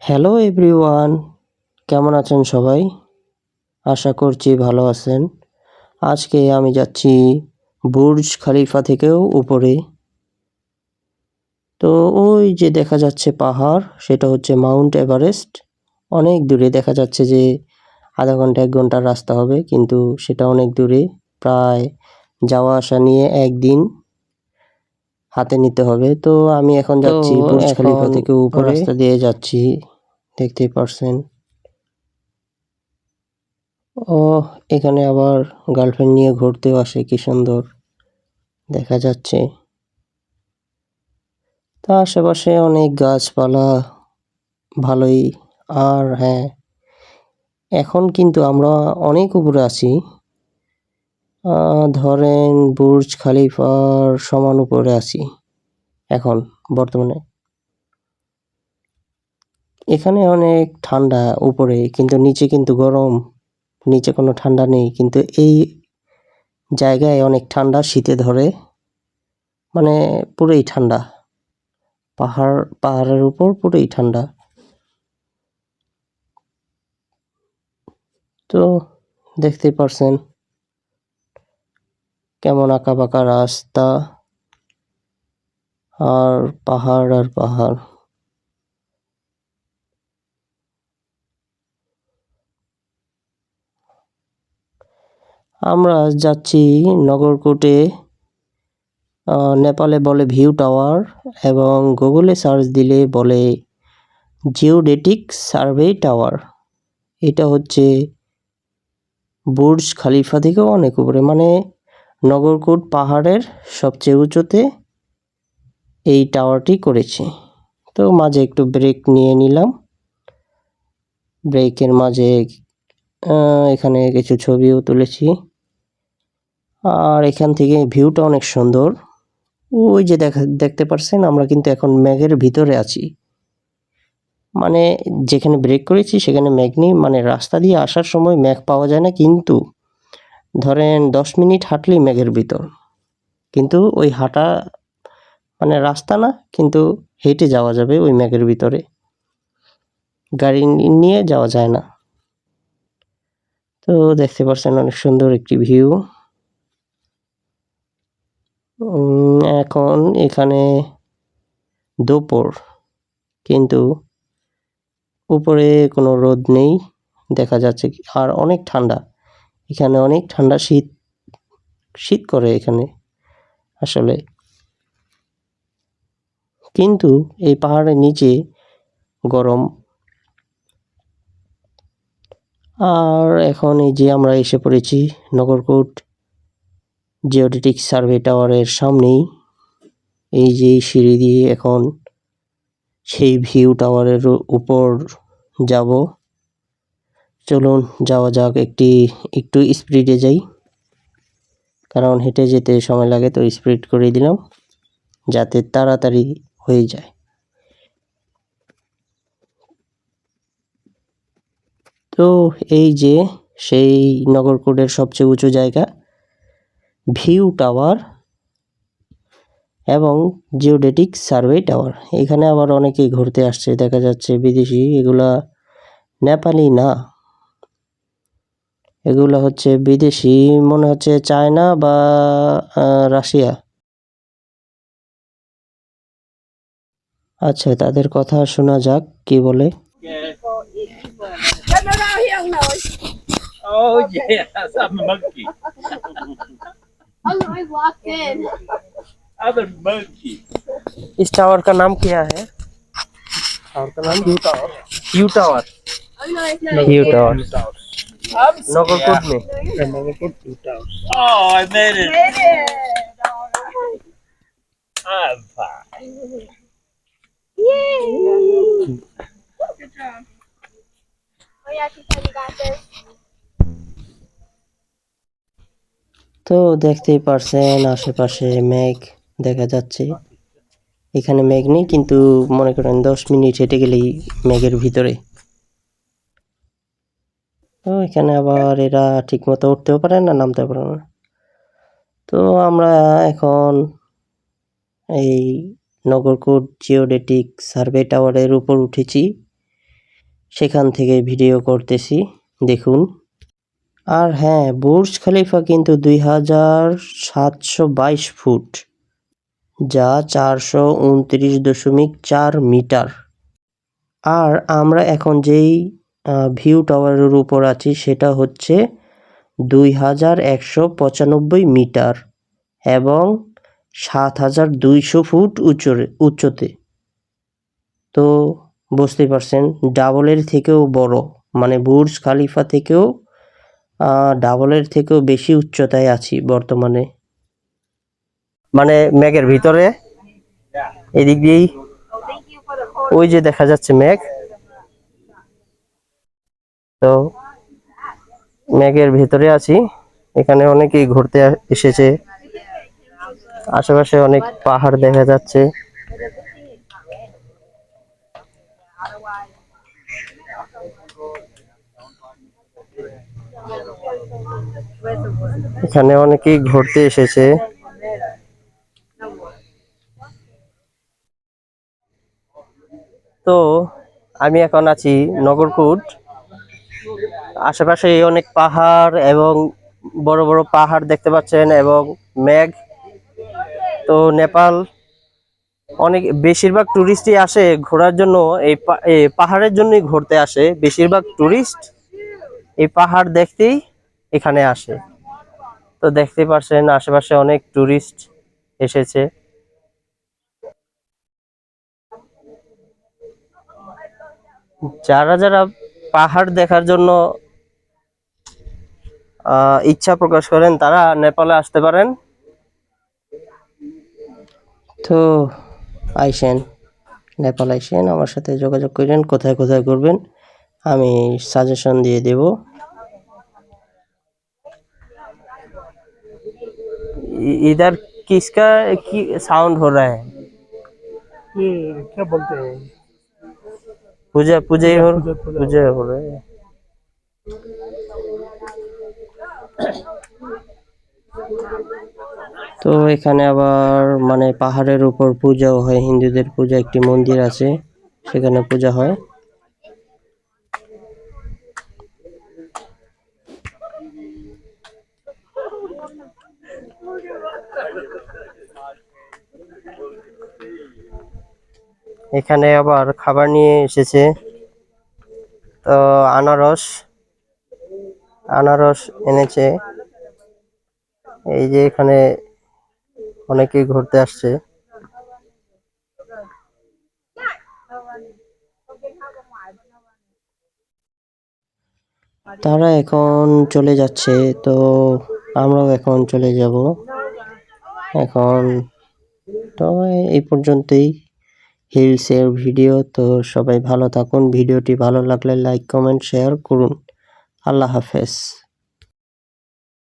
Hello everyone, কেমন আছেন সবাই? আশা করছি ভালো আছেন। আজকে আমি যাচ্ছি বুর্জ খলিফা থেকেও উপরে। তো ওই যে দেখা যাচ্ছে পাহাড়, সেটা হচ্ছে মাউন্ট এভারেস্ট। অনেক দূরে দেখা যাচ্ছে যে আধা ঘন্টা 1 ঘন্টার রাস্তা হবে, কিন্তু সেটা অনেক দূরে। প্রায় যাওয়া আসা নিয়ে একদিন হাতে নিতে হবে। তো আমি এখন যাচ্ছি বুর্জ খলিফা থেকে উপরে, রাস্তা দিয়ে যাচ্ছি, দেখতেই পারছেন। ও এখানে আবার গার্লফ্রেন্ড নিয়ে ঘুরতেও আসে, কি সুন্দর দেখা যাচ্ছে। তা আশেপাশে অনেক গাছপালা, ভালোই। আর হ্যাঁ, এখন কিন্তু আমরা অনেক উপরে আছি। ধরেন বুর্জ খলিফার সমান উপরে আছি এখন বর্তমানে। এখানে অনেক ঠান্ডা উপরে, কিন্তু নিচে কিন্তু গরম। নিচে কোনো ঠান্ডা নেই, কিন্তু এই জায়গায় অনেক ঠান্ডা শীতে ধরে, মানে পুরোই ঠান্ডা। পাহাড়ের উপর পুরোই ঠান্ডা। তো দেখতেই পারছেন কেমন আঁকাবাঁকা রাস্তা, আর পাহাড় আর পাহাড়। আমরা যাচ্ছি নগরকোটে। নেপালে বলে ভিউ টাওয়ার, এবং গুগলে সার্চ দিলে বলে জিওডেটিক সার্ভে টাওয়ার। এটা হচ্ছে বুর্জ খলিফা থেকেও অনেক উপরে, মানে নগরকোট পাহাড়ের সবচেয়ে উঁচুতে এই টাওয়ারটি করেছে। তো মাঝে একটু ব্রেক নিয়ে নিলাম। ব্রেকের মাঝে এখানে কিছু ছবিও তুলেছি। আর এখান থেকে ভিউটা অনেক সুন্দর। ওই যে দেখতে পারছেন, আমরা কিন্তু এখন মেঘের ভিতরে আছি। মানে যেখানে ব্রেক করেছি সেখানে মেঘ নেই, মানে রাস্তা দিয়ে আসার সময় মেঘ পাওয়া যায় না, কিন্তু ধরেন 10 মিনিট হাঁটলেই মেঘের ভিতর। কিন্তু ওই হাঁটা মানে রাস্তা না, কিন্তু হেঁটে যাওয়া যাবে ওই মেঘের ভিতরে, গাড়ি নিয়ে যাওয়া যায় না। তো দেখতে পাচ্ছেন অনেক সুন্দর একটি ভিউ। এখন এখানে দুপুর, কিন্তু উপরে কোনো রোদ নেই দেখা যাচ্ছে, আর অনেক ঠান্ডা এখানে, অনেক ঠান্ডা, শীত করে এখানে আসলে। কিন্তু এই পাহাড়ের নিচে গরম। আর এখন এই যে আমরা এসে পড়েছি নগরকোট জিওডেটিক সার্ভে টাওয়ারের সামনেই। এই যে সিঁড়ি দিয়ে এখন সেই ভিউ টাওয়ারের উপর যাব। চলুন যাওয়া যাক। একটু স্পিডে যাই, কারণ হেঁটে যেতে সময় লাগে, তো স্পিড করে দিলাম যাতে তাড়াতাড়ি হয়ে যায়। তো এই যে সেই নগরকোটের সবচেয়ে উঁচু জায়গা, ভিউ টাওয়ার এবং জিওডেটিক সার্ভে টাওয়ার। এখানে আবার অনেকেই ঘুরতে আসছে দেখা যাচ্ছে, বিদেশি। এগুলা নেপালি না, এগুলো হচ্ছে বিদেশি, মনে হচ্ছে চায়না বা রাশিয়া। আচ্ছা, তাদের কথা শোনা যাক কি বলে। Oh yes, I'm a monkey. I walked in. I'm a monkey. इस टावर का नाम क्या है? टावर का नाम Blue Tower. You tower. Oh no, it's not. You tower Blue Tower. I'm Nagarkot scared. में। Nagapur Blue Tower. Oh, I made it. I'm fine. Yay! Good job. Oh yeah, she said you got this. তো দেখতেই পারছেন আশেপাশে মেঘ দেখা যাচ্ছে। এখানে মেঘ নেই, কিন্তু মনে করেন 10 মিনিট হেঁটে গেলেই মেঘের ভিতরে। তো এখানে আবার এরা ঠিক মতো উঠতেও পারে না, নামতে পারে না। তো আমরা এখন এই নগরকোট জিওডেটিক সার্ভে টাওয়ারের উপর উঠেছি। সেখান থেকে ভিডিও করতেছি, দেখুন। আর হ্যাঁ, বুর্জ খলিফা কিন্তু 2722 ফুট, যা 429.4 মিটার। আর আমরা এখন যেই ভিউ টাওয়ারের উপর আছি সেটা হচ্ছে 2195 মিটার এবং 7200 ফুট উচ্চতে। তো বুঝতেই পারছেন, ডাবলের থেকেও বড়, মানে বুর্জ খলিফা থেকেও ডাবলের থেকেও বেশি উচ্চতায় আছি বর্তমানে। মানে মেঘের ভিতরে, এদিক দিয়েই ওই যে দেখা যাচ্ছে মেঘ। তো মেঘের ভিতরে আছি, এখানে অনেকেই ঘুরতে এসেছে। আশেপাশে অনেক পাহাড় দেখা যাচ্ছে। এখানে অনেকেই ঘুরতে এসেছে। তো আমি এখন আছি নগরকুট। আশেপাশে অনেক পাহাড় এবং বড় বড় পাহাড় দেখতে পাচ্ছেন এবং মেঘ। তো নেপাল অনেক বেশিরভাগ টুরিস্টই আসে ঘোরার জন্য, এই পাহাড়ের জন্যই ঘুরতে আসে। বেশিরভাগ টুরিস্ট এই পাহাড় দেখতেই এখানে আসে। তো দেখতে পাচ্ছেন আশেপাশে অনেক টুরিস্ট এসেছে। যারা যারা পাহাড় দেখার জন্য ইচ্ছা প্রকাশ করেন তারা নেপালে আসতে পারেন। তো আইসেন, নেপাল আইসেন, আমার সাথে যোগাযোগ করেন, কোথায় কোথায় ঘুরবেন আমি সাজেশন দিয়ে দেব। इधर किसका की साउंड हो रहा है? ये क्या बोलते हैं? पूजा हो रहा है। তো এখানে আবার মানে পাহাড়ের উপর পূজাও হয়, হিন্দুদের পূজা, একটি মন্দির আছে সেখানে পূজা হয়। এখানে আবার খাবার নিয়ে এসেছে। তো আনারস এনেছে। এই যে এখানে অনেকেই ঘুরতে আসছে। তারা এখন চলে যাচ্ছে, তো আমরাও এখন চলে যাব। এখন তো এই পর্যন্তই হিলসের ভিডিও। তো সবাই ভালো থাকুন, ভিডিওটি ভালো লাগলে লাইক কমেন্ট শেয়ার করুন। আল্লাহ হাফেজ।